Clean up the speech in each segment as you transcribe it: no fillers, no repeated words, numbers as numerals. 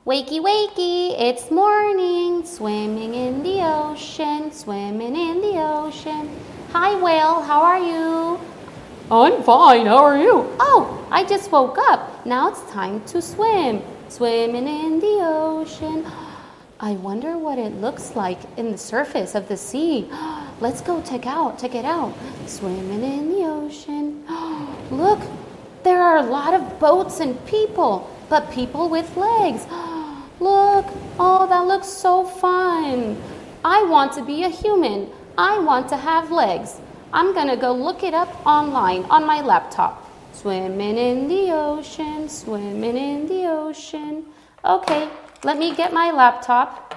Wakey, wakey, it's morning, swimming in the ocean, swimming in the ocean. Hi, whale, how are you? I'm fine, how are you? Oh, I just woke up. Now it's time to swim, swimming in the ocean. I wonder what it looks like in the surface of the sea. Let's go check it out. Swimming in the ocean. Look, there are a lot of boats and people, but people with legs. Look, oh, that looks so fun. I want to be a human. I want to have legs. I'm gonna go look it up online on my laptop. Swimming in the ocean, swimming in the ocean. Okay, let me get my laptop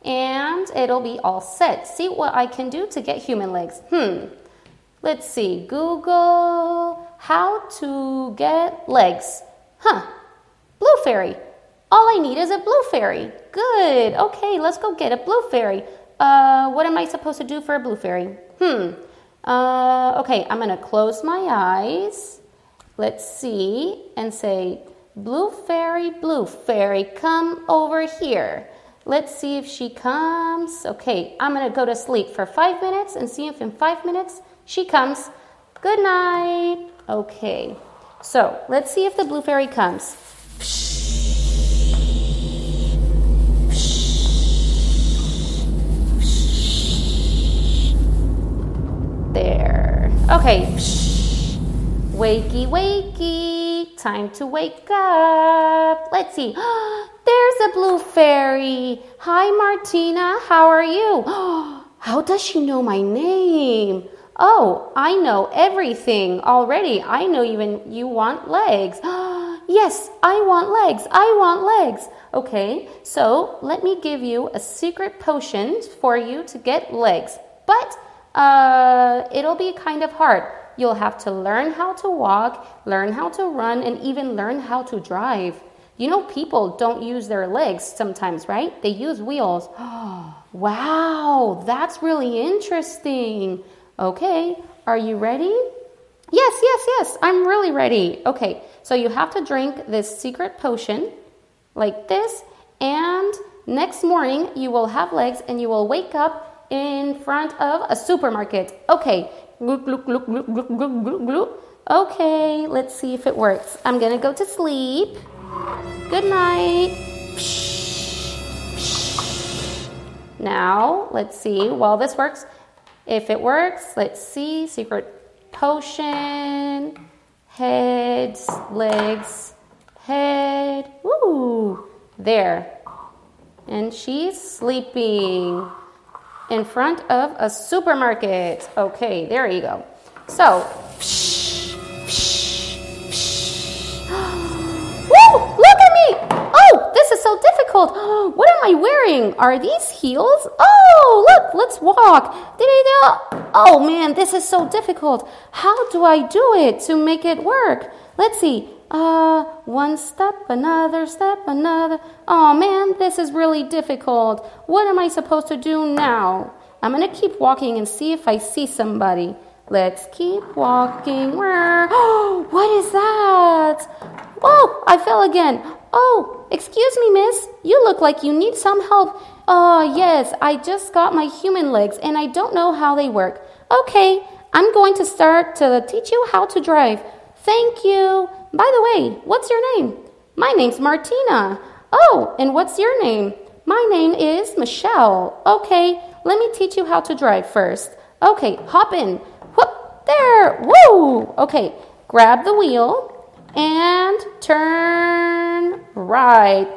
and it'll be all set. See what I can do to get human legs. Let's see, Google how to get legs. Blue fairy. All I need is a blue fairy. Good. Okay, let's go get a blue fairy. What am I supposed to do for a blue fairy? Okay, I'm going to close my eyes. Let's see and say, blue fairy, come over here. Let's see if she comes. Okay, I'm going to go to sleep for 5 minutes and see if in 5 minutes she comes. Good night. Okay, so let's see if the blue fairy comes. There. Okay. Wakey, wakey. Time to wake up. Let's see. There's a blue fairy. Hi, Martina. How are you? How does she know my name? Oh, I know everything already. I know even you want legs. Yes, I want legs. I want legs. Okay, so let me give you a secret potion for you to get legs. But it'll be kind of hard. You'll have to learn how to walk, learn how to run, and even learn how to drive. You know, people don't use their legs sometimes, right? They use wheels. Wow, that's really interesting. Okay, are you ready? Yes, I'm really ready. Okay, so you have to drink this secret potion like this, and next morning you will have legs and you will wake up in front of a supermarket. Okay, gloop, gloop, gloop, gloop, gloop, gloop, gloop, gloop. Okay, let's see if it works. I'm gonna go to sleep. Good night. Now, let's see while this works. If it works, let's see. Secret potion. Heads, legs, head. Woo! There. And she's sleeping in front of a supermarket. Okay, there you go. So, woo! Look at me! Oh, this is so difficult. What am I wearing? Are these heels? Oh, look, let's walk. Oh man, this is so difficult. How do I do it to make it work? Let's see. One step, another step, another. Oh man, this is really difficult. What am I supposed to do now? I'm gonna keep walking and see if I see somebody. Let's keep walking. Oh, what is that? Oh, I fell again. Oh, excuse me, miss. You look like you need some help. Oh, yes, I just got my human legs and I don't know how they work. Okay, I'm going to start to teach you how to drive. Thank you. By the way, what's your name? My name's Martina. Oh, and what's your name? My name is Michelle. Okay, let me teach you how to drive first. Okay, hop in. Whoop, there. Woo. Okay, grab the wheel and turn right.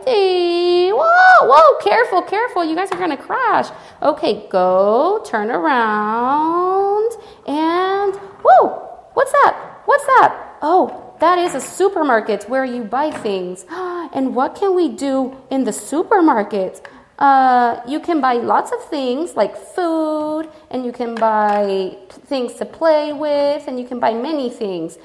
Whoa, careful, careful. You guys are going to crash. Okay, go, turn around, and whoa, what's that? What's that? Oh, that is a supermarket where you buy things. And what can we do in the supermarket? You can buy lots of things like food, and you can buy things to play with, and you can buy many things.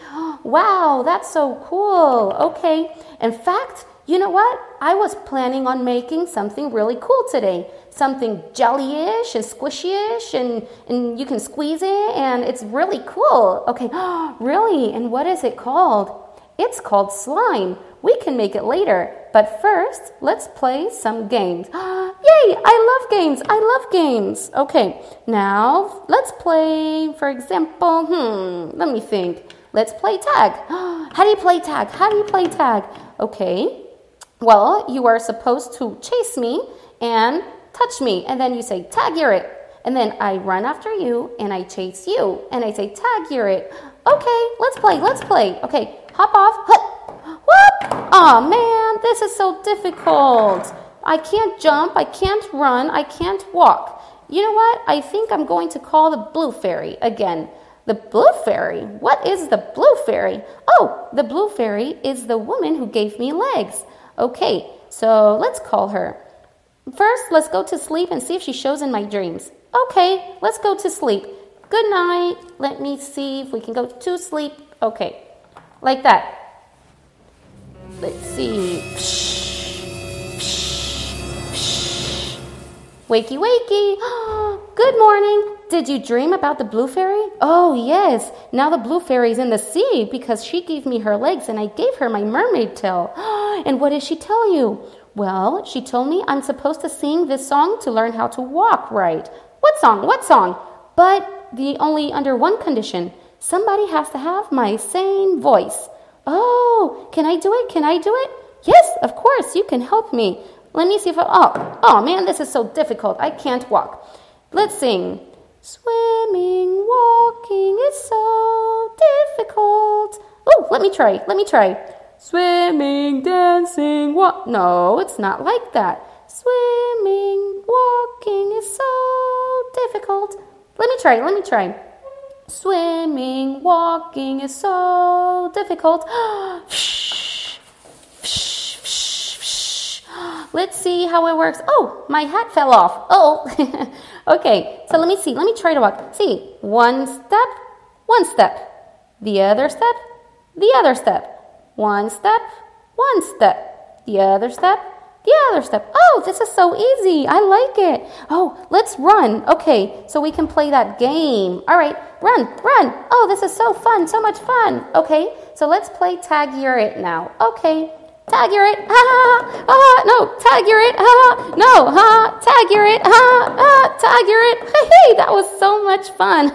Wow, that's so cool. Okay, in fact, you know what? I was planning on making something really cool today. Something jelly-ish and squishy-ish, and you can squeeze it, and it's really cool. Okay, really? And what is it called? It's called slime. We can make it later. But first, let's play some games. Yay! I love games. I love games. Okay, now let's play, for example, let me think. Let's play tag. How do you play tag? How do you play tag? Okay, well, you are supposed to chase me and touch me. And then you say, tag, you're it. And then I run after you and I chase you. And I say, tag, you're it. Okay, let's play, let's play. Okay, hop off. Whoop! Aw, man, this is so difficult. I can't jump, I can't run, I can't walk. You know what? I think I'm going to call the blue fairy again. The blue fairy? What is the blue fairy? Oh, the blue fairy is the woman who gave me legs. Okay, so let's call her. First, let's go to sleep and see if she shows in my dreams. Okay, let's go to sleep. Good night. Let me see if we can go to sleep. Okay, like that. Let's see. Wakey, wakey. Good morning. Did you dream about the blue fairy? Oh, yes. Now the blue fairy's in the sea because she gave me her legs and I gave her my mermaid tail. And what did she tell you? Well, she told me I'm supposed to sing this song to learn how to walk right. What song? What song? But only under one condition. Somebody has to have my same voice. Oh, can I do it? Can I do it? Yes, of course, you can help me. Let me see if oh man, this is so difficult. I can't walk. Let's sing. Swimming, walking is so difficult. Oh, let me try. Swimming, dancing, walk. No, it's not like that. Swimming, walking is so difficult. Let me try. Swimming, walking is so difficult. Let's see how it works. Oh, my hat fell off. Oh, okay. So let me see. Let me try to walk. See, one step. The other step. One step. The other step. Oh, this is so easy. I like it. Oh, let's run. Okay, so we can play that game. All right, run. Oh, this is so fun, so much fun. Okay, so let's play tag you're it now. Okay, tag you're it. No, tag you're it. No, tag you're it. Tag you're it. Hey, that was so much fun.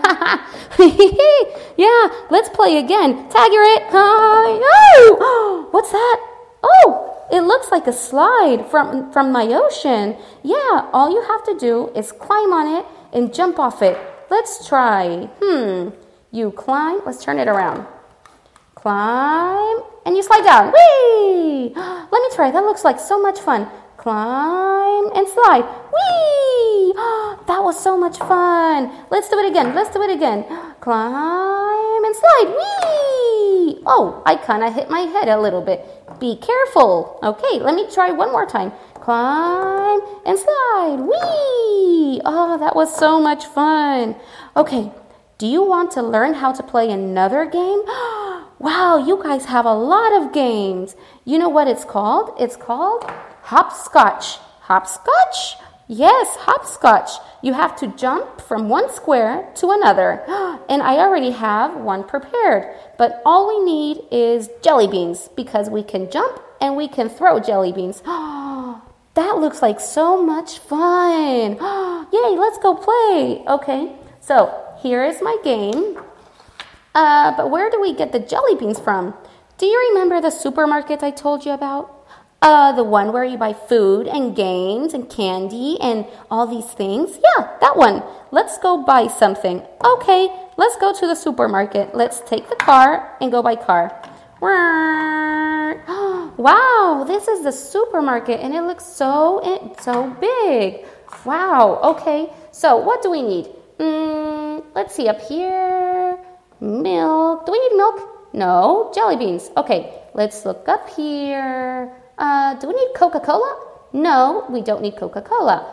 Yeah, let's play again. Tag you're it. Oh, what's that? Oh, it looks like a slide from my ocean. Yeah, all you have to do is climb on it and jump off it. Let's try. You climb. Let's turn it around. Climb, and you slide down. Whee! Let me try. That looks like so much fun. Climb and slide. Whee! That was so much fun. Let's do it again. Climb and slide. Whee! Oh, I kind of hit my head a little bit. Be careful. Okay, let me try one more time. Climb and slide. Whee! Oh, that was so much fun. Okay, do you want to learn how to play another game? Wow, you guys have a lot of games. You know what it's called? It's called hopscotch. Hopscotch? Yes, hopscotch. You have to jump from one square to another. And I already have one prepared. But all we need is jelly beans because we can jump and we can throw jelly beans. That looks like so much fun. Yay, let's go play. Okay, so here is my game. But where do we get the jelly beans from? Do you remember the supermarket I told you about? The one where you buy food and games and candy and all these things? Yeah, that one. Let's go buy something. Okay, let's go to the supermarket. Let's take the car and go by car. Wow, this is the supermarket and it looks so big. Wow, okay. So what do we need? Let's see up here. Milk. Do we need milk? No. Jelly beans. Okay, let's look up here. Do we need Coca-Cola? No, we don't need Coca-Cola.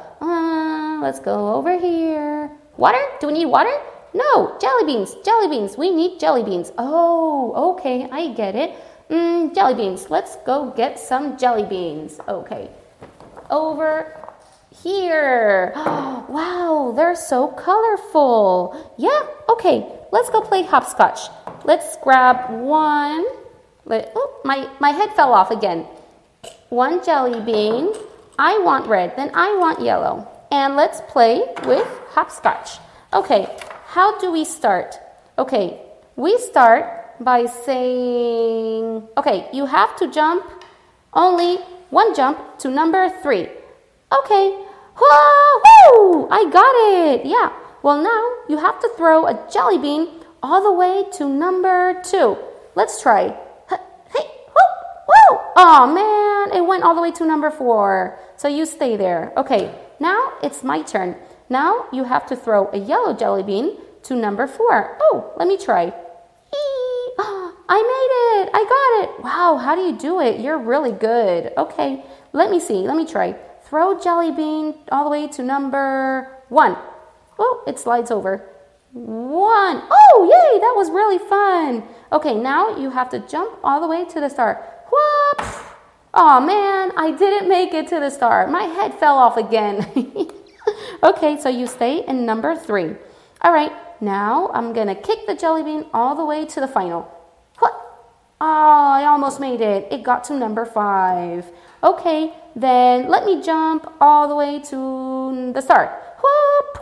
Let's go over here. Water? Do we need water? No, jelly beans. Jelly beans. We need jelly beans. Oh, okay, I get it. Jelly beans. Let's go get some jelly beans. Okay, over here. Wow, they're so colorful. Yeah, okay, let's go play hopscotch. Let's grab one. Oh, my head fell off again. one jelly bean. I want red, then I want yellow. And let's play with hopscotch. Okay, how do we start? Okay, we start by saying, okay, you have to jump only one jump to number 3. Okay, whoa, I got it. Yeah, well now you have to throw a jelly bean all the way to number 2. Let's try. Hey, whoa. Oh man, it went all the way to number 4. So you stay there. Okay, now it's my turn. Now you have to throw a yellow jelly bean to number 4. Oh, let me try. I made it. I got it. Wow, how do you do it? You're really good. Okay, let me see. Let me try. Throw jelly bean all the way to number 1. Oh, it slides over. 1. Oh, yay, that was really fun. Okay, now you have to jump all the way to the star. Whoop. Oh man, I didn't make it to the star. My head fell off again. Okay, so you stay in number 3. All right, now I'm going to kick the jelly bean all the way to the final. What? Oh, I almost made it. It got to number 5. Okay, then let me jump all the way to the star. Whoop!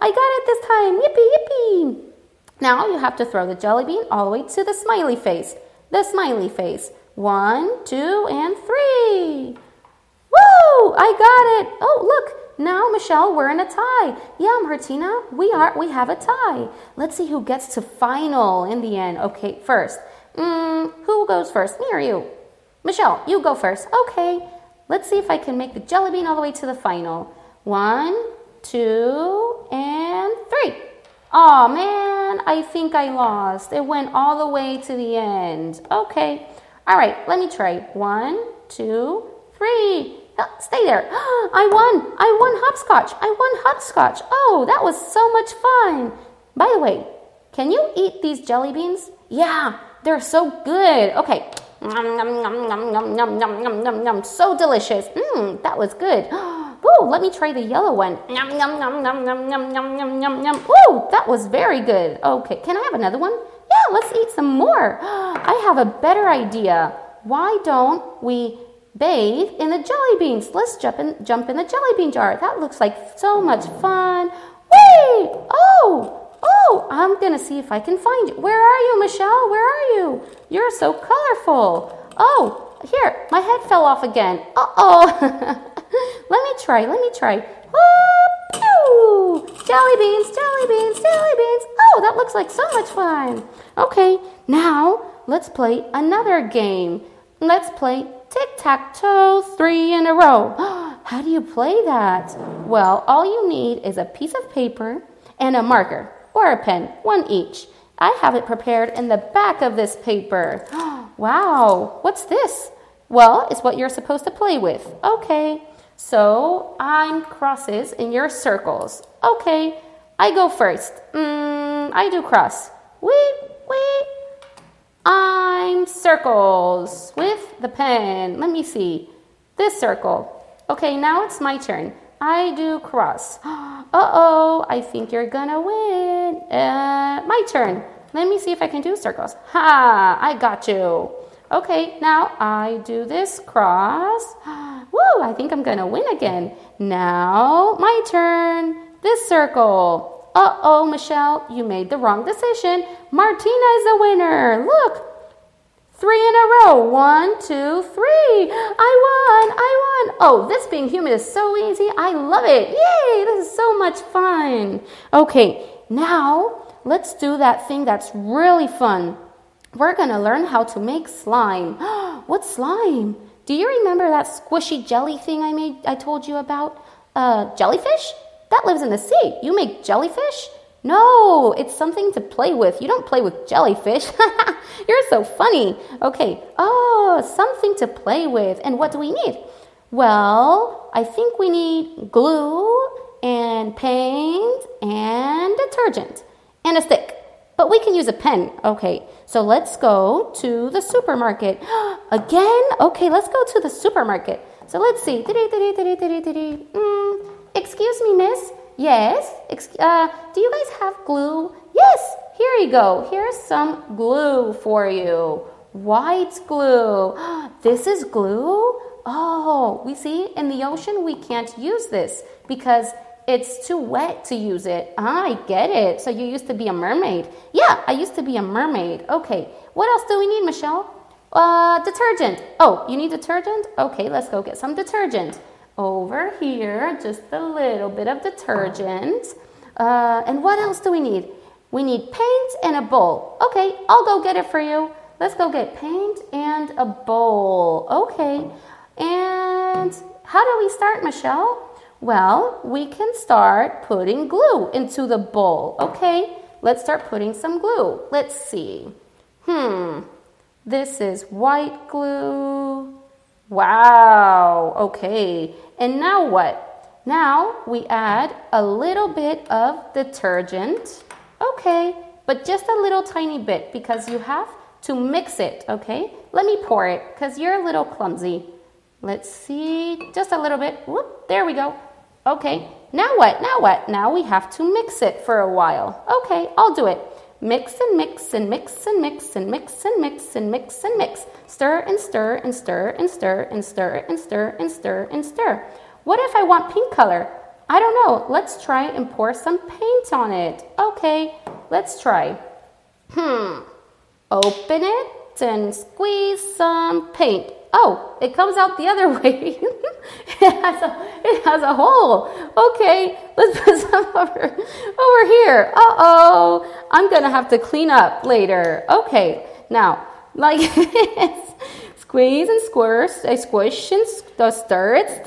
I got it this time. Yippee, yippee. Now you have to throw the jelly bean all the way to the smiley face. The smiley face. 1, 2, and 3. Woo! I got it. Oh, look. Now, Michelle, we're in a tie. Yeah, Martina, we have a tie. Let's see who gets to final in the end. Okay, first. Who goes first? Me or you? Michelle, you go first. Okay. Let's see if I can make the jelly bean all the way to the final. 1, 2, and 3. Oh man, I think I lost. It went all the way to the end. Okay. All right, let me try. 1, 2, 3. Stay there. I won hopscotch. Oh, that was so much fun. By the way, can you eat these jelly beans? Yeah, they're so good. Okay. So delicious. That was good. Ooh, let me try the yellow one. Ooh, that was very good. Okay, can I have another one? Yeah, let's eat some more. I have a better idea. Why don't we bathe in the jelly beans? Let's jump in the jelly bean jar. That looks like so much fun. Wait! Oh, I'm gonna see if I can find you. Where are you, Michelle? Where are you? You're so colorful. Oh, here, my head fell off again. Uh-oh. Let me try. Whoop! Jelly beans. Oh, that looks like so much fun. Okay, now let's play another game. Let's play tic-tac-toe 3 in a row. How do you play that? Well, all you need is a piece of paper and a marker or a pen, one each. I have it prepared in the back of this paper. Wow, what's this? Well, it's what you're supposed to play with. Okay, so I'm crosses and you're circles. Okay, I go first. I do cross. Wait. I'm circles with the pen. Let me see. This circle. Okay, now it's my turn. I do cross. Uh-oh, I think you're gonna win. My turn. Let me see if I can do circles. Ha, I got you. Okay, now I do this cross. Woo, I think I'm gonna win again. Now, my turn. This circle. Uh-oh, Michelle, you made the wrong decision. Martina is the winner. Look, 3 in a row. 1, 2, 3. I won. Oh, this being human is so easy. I love it. Yay, this is so much fun. Okay, now let's do that thing that's really fun. We're going to learn how to make slime. What's slime? Do you remember that squishy jelly thing I told you about? Jellyfish? That lives in the sea. You make jellyfish? No, it's something to play with. You don't play with jellyfish. You're so funny. Okay. Oh, something to play with. And what do we need? Well, I think we need glue and paint and detergent and a stick. But we can use a pen. Okay, so let's go to the supermarket. Again? Okay, let's go to the supermarket. So let's see. Excuse me, miss. Yes. Do you guys have glue? Yes. Here you go. Here's some glue for you. White glue. This is glue? Oh, we see in the ocean we can't use this because it's too wet to use it. I get it. So you used to be a mermaid. Yeah, I used to be a mermaid. Okay, what else do we need, Michelle? Detergent. Oh, you need detergent? Okay, let's go get some detergent. Over here, just a little bit of detergent. And what else do we need? We need paint and a bowl. Okay, I'll go get it for you. Let's go get paint and a bowl. Okay, and how do we start, Michelle? Well, we can start putting glue into the bowl. Okay, let's start putting some glue. Let's see. This is white glue. Wow, okay. And now what? Now we add a little bit of detergent. Okay, but just a little tiny bit because you have to mix it, okay? Let me pour it because you're a little clumsy. Let's see, just a little bit. Whoop, there we go. Okay, now what? Now what? Now we have to mix it for a while. Okay, I'll do it. Mix and mix and mix and mix and mix and mix and mix and mix. Stir and stir and stir and stir and stir and stir and stir and stir. What if I want pink color? I don't know. Let's try and pour some paint on it. Okay, let's try. Open it and squeeze some paint. Oh, it comes out the other way. it has a hole. Okay, let's put some over here. Uh-oh, I'm going to have to clean up later. Okay, now, like this. Squeeze and squish and stir it.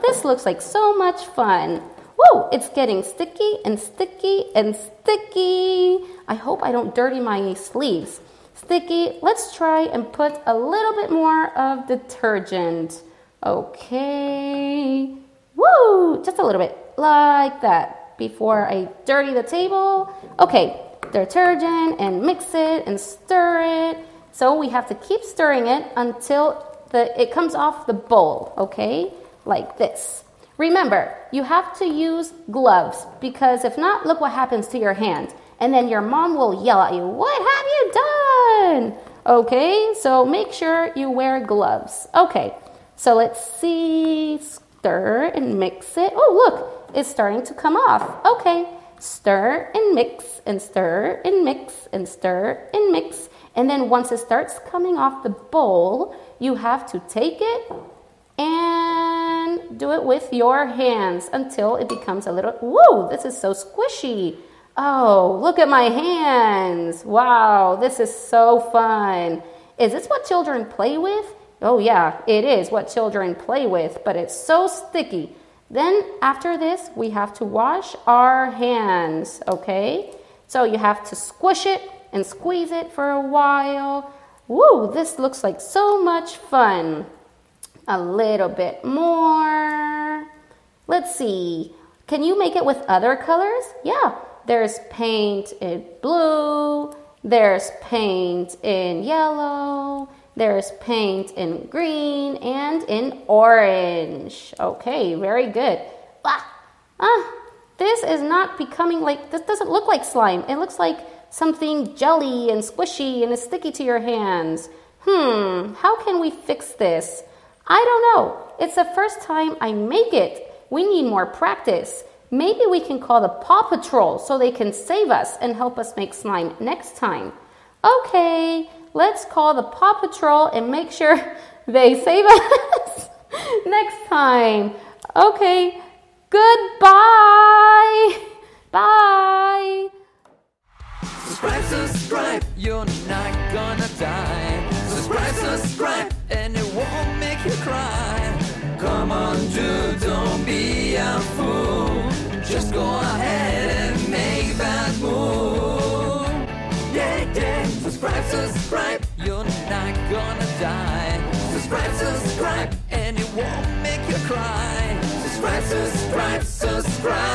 This looks like so much fun. Whoa, it's getting sticky and sticky and sticky. I hope I don't dirty my sleeves. Sticky. Let's try and put a little bit more of detergent. Okay. Woo! Just a little bit like that before I dirty the table. Okay, detergent and mix it and stir it. So we have to keep stirring it until it comes off the bowl, okay? Like this. Remember, you have to use gloves because if not, look what happens to your hand. And then your mom will yell at you, "What have you done?" Okay, so make sure you wear gloves. Okay, so let's see. Stir and mix it. Oh, look, it's starting to come off. Okay, stir and mix and stir and mix and stir and mix. And then once it starts coming off the bowl, you have to take it and do it with your hands until it becomes a little, whoa, this is so squishy. Oh, look at my hands. Wow, this is so fun. Is this what children play with? Oh yeah, it is what children play with, but it's so sticky. Then after this, we have to wash our hands, okay? So you have to squish it and squeeze it for a while. Woo, this looks like so much fun. A little bit more. Let's see. Can you make it with other colors? Yeah. There's paint in blue, there's paint in yellow, there's paint in green, and in orange. Okay, very good. This is not becoming like, this doesn't look like slime. It looks like something jelly and squishy and is sticky to your hands. How can we fix this? I don't know. It's the first time I make it. We need more practice. Maybe we can call the Paw Patrol so they can save us and help us make slime next time. Okay, let's call the Paw Patrol and make sure they save us next time. Okay, goodbye. Bye. Subscribe, you're not gonna die. Subscribe, and it won't make you cry. Come on, dude, don't be a fool. Just go ahead and make that move. Yeah, subscribe, you're not gonna die. Subscribe, and it won't make you cry. Subscribe.